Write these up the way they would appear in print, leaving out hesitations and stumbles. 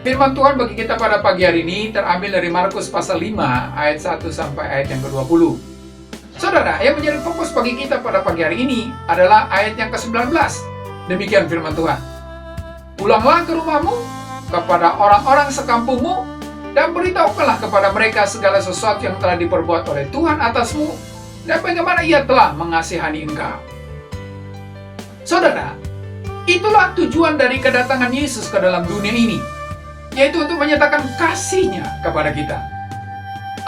Firman Tuhan bagi kita pada pagi hari ini terambil dari Markus pasal 5 ayat 1 sampai ayat yang ke-20. Saudara, yang menjadi fokus bagi kita pada pagi hari ini adalah ayat yang ke-19. Demikian firman Tuhan. Pulanglah ke rumahmu, kepada orang-orang sekampungmu, dan beritahukanlah kepada mereka segala sesuatu yang telah diperbuat oleh Tuhan atasmu, dan bagaimana Ia telah mengasihani engkau. Saudara, itulah tujuan dari kedatangan Yesus ke dalam dunia ini, yaitu untuk menyatakan kasih-Nya kepada kita.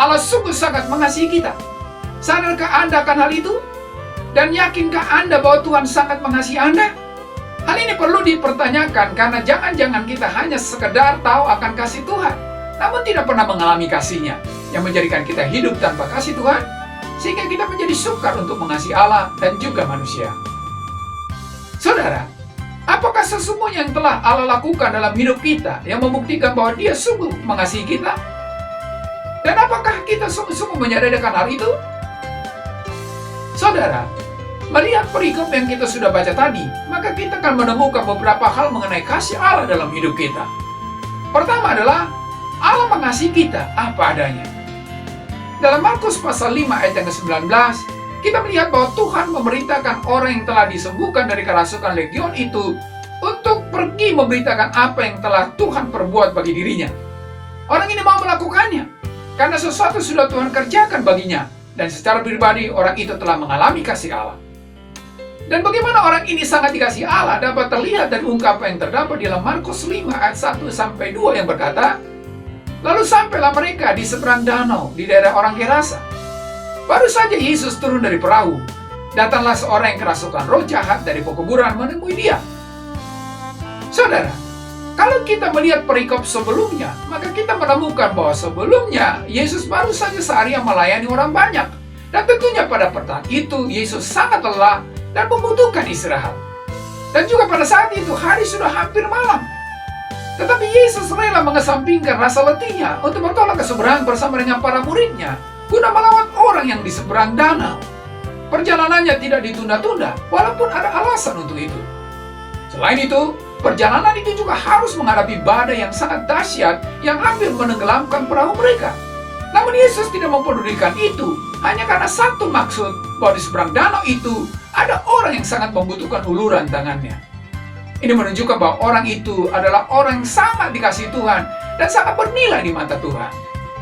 Allah sungguh sangat mengasihi kita. Sadarkah Anda akan hal itu? Dan yakinkah Anda bahwa Tuhan sangat mengasihi Anda? Hal ini perlu dipertanyakan karena jangan-jangan kita hanya sekedar tahu akan kasih Tuhan, namun tidak pernah mengalami kasih-Nya, yang menjadikan kita hidup tanpa kasih Tuhan, sehingga kita menjadi sukar untuk mengasihi Allah dan juga manusia. Saudara, apakah sesungguhnya yang telah Allah lakukan dalam hidup kita yang membuktikan bahwa Dia sungguh mengasihi kita? Dan apakah kita sungguh-sungguh menyadari akan hal itu? Saudara, melihat perikop yang kita sudah baca tadi, maka kita akan menemukan beberapa hal mengenai kasih Allah dalam hidup kita. Pertama adalah, Allah mengasihi kita apa adanya. Dalam Markus pasal 5 ayat yang ke-19, kita melihat bahwa Tuhan memerintahkan orang yang telah disembuhkan dari kerasukan legion itu untuk pergi memberitakan apa yang telah Tuhan perbuat bagi dirinya. Orang ini mau melakukannya karena sesuatu sudah Tuhan kerjakan baginya, dan secara pribadi orang itu telah mengalami kasih Allah. Dan bagaimana orang ini sangat dikasihi Allah dapat terlihat dari ungkapan yang terdapat di dalam Markus 5 ayat 1 sampai 2 yang berkata, lalu sampailah mereka di seberang danau di daerah orang Gerasa. Baru saja Yesus turun dari perahu, datanglah seorang yang kerasukan roh jahat dari pekuburan menemui Dia. Saudara, kalau kita melihat perikop sebelumnya, maka kita menemukan bahwa sebelumnya Yesus baru saja seharian melayani orang banyak. Dan tentunya pada pertanyaan itu Yesus sangat lelah dan membutuhkan istirahat. Dan juga pada saat itu hari sudah hampir malam. Tetapi Yesus rela mengesampingkan rasa letihnya untuk bertolak ke seberang bersama dengan para muridnya guna melawan orang yang di seberang danau. Perjalanannya tidak ditunda-tunda, walaupun ada alasan untuk itu. Selain itu, perjalanan itu juga harus menghadapi badai yang sangat dahsyat yang hampir menenggelamkan perahu mereka. Namun Yesus tidak mempedulikan itu, hanya karena satu maksud, bahwa di seberang danau itu ada orang yang sangat membutuhkan uluran tangannya. Ini menunjukkan bahwa orang itu adalah orang yang sangat dikasihi Tuhan dan sangat bernilai di mata Tuhan.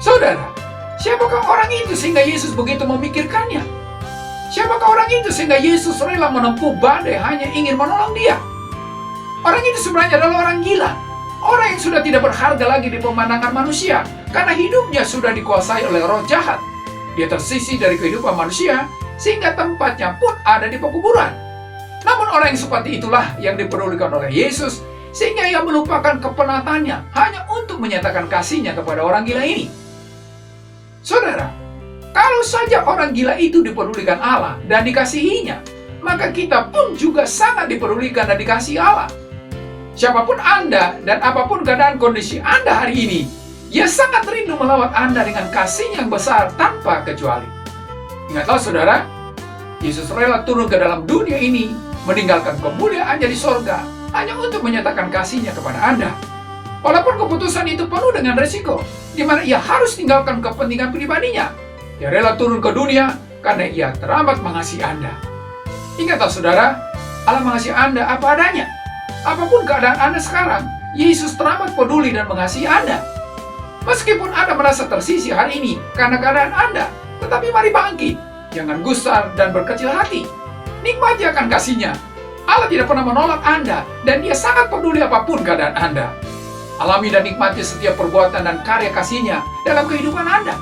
Saudara, siapakah orang itu sehingga Yesus begitu memikirkannya? Siapakah orang itu sehingga Yesus rela menempuh badai hanya ingin menolong dia? Orang itu sebenarnya adalah orang gila. Orang yang sudah tidak berharga lagi di pemandangan manusia karena hidupnya sudah dikuasai oleh roh jahat. Dia tersisih dari kehidupan manusia sehingga tempatnya pun ada di pekuburan. Namun orang yang seperti itulah yang dipedulikan oleh Yesus sehingga Ia melupakan kepenatannya hanya untuk menyatakan kasih-Nya kepada orang gila ini. Saudara, kalau saja orang gila itu dipedulikan Allah dan dikasihinya, maka kita pun juga sangat dipedulikan dan dikasihi Allah. Siapapun Anda dan apapun keadaan kondisi Anda hari ini, Ia sangat rindu melawat Anda dengan kasih yang besar tanpa kecuali. Ingatlah saudara, Yesus rela turun ke dalam dunia ini, meninggalkan kemuliaannya di sorga, hanya untuk menyatakan kasih-Nya kepada Anda. Walaupun keputusan itu penuh dengan resiko, di mana Ia harus tinggalkan kepentingan pribadinya. Ia rela turun ke dunia karena Ia teramat mengasihi Anda. Ingatlah saudara, Allah mengasihi Anda apa adanya. Apapun keadaan Anda sekarang, Yesus teramat peduli dan mengasihi Anda. Meskipun Anda merasa tersisih hari ini karena keadaan Anda, tetapi mari bangkit. Jangan gusar dan berkecil hati. Nikmati akan kasih-Nya. Allah tidak pernah menolak Anda, dan Dia sangat peduli apapun keadaan Anda. Alami dan nikmati setiap perbuatan dan karya kasih-Nya dalam kehidupan Anda.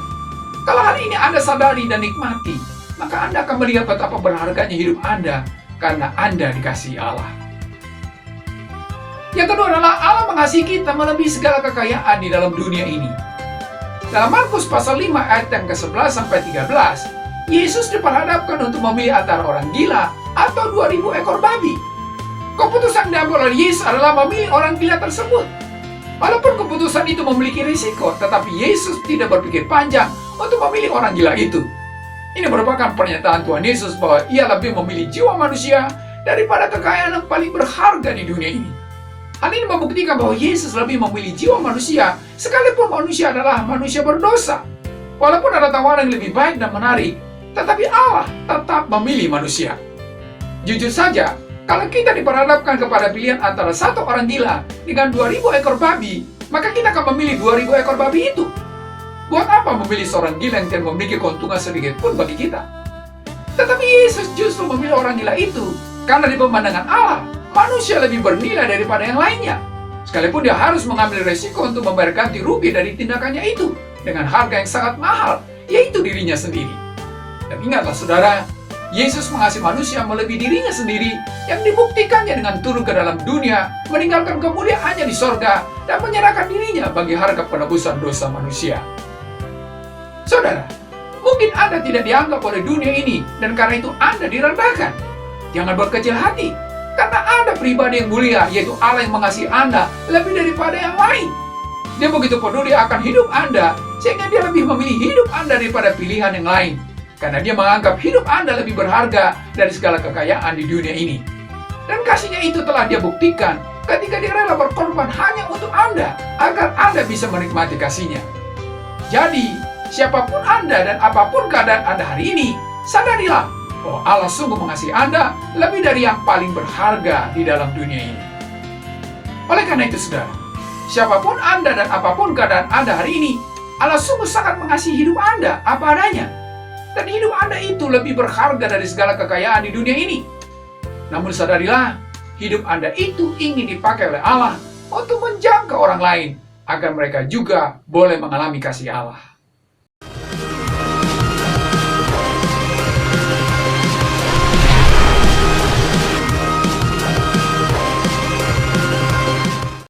Kalau hari ini Anda sadari dan nikmati, maka Anda akan melihat betapa berharganya hidup Anda karena Anda dikasihi Allah. Yang kedua adalah Allah mengasihi kita melebihi segala kekayaan di dalam dunia ini. Dalam Markus pasal 5 ayat yang ke-11 sampai 13, Yesus diperhadapkan untuk memilih antara orang gila atau 2.000 ekor babi. Keputusan yang diambil oleh Yesus adalah memilih orang gila tersebut. Walaupun keputusan itu memiliki risiko, tetapi Yesus tidak berpikir panjang untuk memilih orang gila itu. Ini merupakan pernyataan Tuhan Yesus bahwa Ia lebih memilih jiwa manusia daripada kekayaan yang paling berharga di dunia ini. Hal ini membuktikan bahwa Yesus lebih memilih jiwa manusia, sekalipun manusia adalah manusia berdosa. Walaupun ada tawaran yang lebih baik dan menarik, tetapi Allah tetap memilih manusia. Jujur saja, kalau kita diperhadapkan kepada pilihan antara satu orang gila dengan 2000 ekor babi, maka kita akan memilih 2000 ekor babi itu. Buat apa memilih seorang gila yang tidak memiliki keuntungan sedikit pun bagi kita? Tetapi Yesus justru memilih orang gila itu, karena di pemandangan Allah, manusia lebih bernilai daripada yang lainnya. Sekalipun dia harus mengambil resiko untuk membayar ganti rugi dari tindakannya itu, dengan harga yang sangat mahal, yaitu dirinya sendiri. Dan ingatlah saudara, Yesus mengasihi manusia melebihi dirinya sendiri, yang dibuktikannya dengan turun ke dalam dunia, meninggalkan kemuliaannya di sorga, dan menyerahkan dirinya bagi harga penebusan dosa manusia. Saudara, mungkin Anda tidak dianggap oleh dunia ini, dan karena itu Anda direndahkan. Jangan berkecil hati, karena ada pribadi yang mulia, yaitu Allah yang mengasihi Anda lebih daripada yang lain. Dia begitu peduli akan hidup Anda, sehingga dia lebih memilih hidup Anda daripada pilihan yang lain. Karena dia menganggap hidup Anda lebih berharga dari segala kekayaan di dunia ini. Dan kasihnya itu telah dia buktikan ketika dia rela berkorban hanya untuk Anda, agar Anda bisa menikmati kasihnya. Jadi, siapapun Anda dan apapun keadaan Anda hari ini, sadarilah bahwa Allah sungguh mengasihi Anda lebih dari yang paling berharga di dalam dunia ini. Oleh karena itu, saudara, siapapun Anda dan apapun keadaan Anda hari ini, Allah sungguh sangat mengasihi hidup Anda apa adanya. Dan hidup Anda itu lebih berharga dari segala kekayaan di dunia ini. Namun sadarilah, hidup Anda itu ingin dipakai oleh Allah untuk menjangkau orang lain, agar mereka juga boleh mengalami kasih Allah.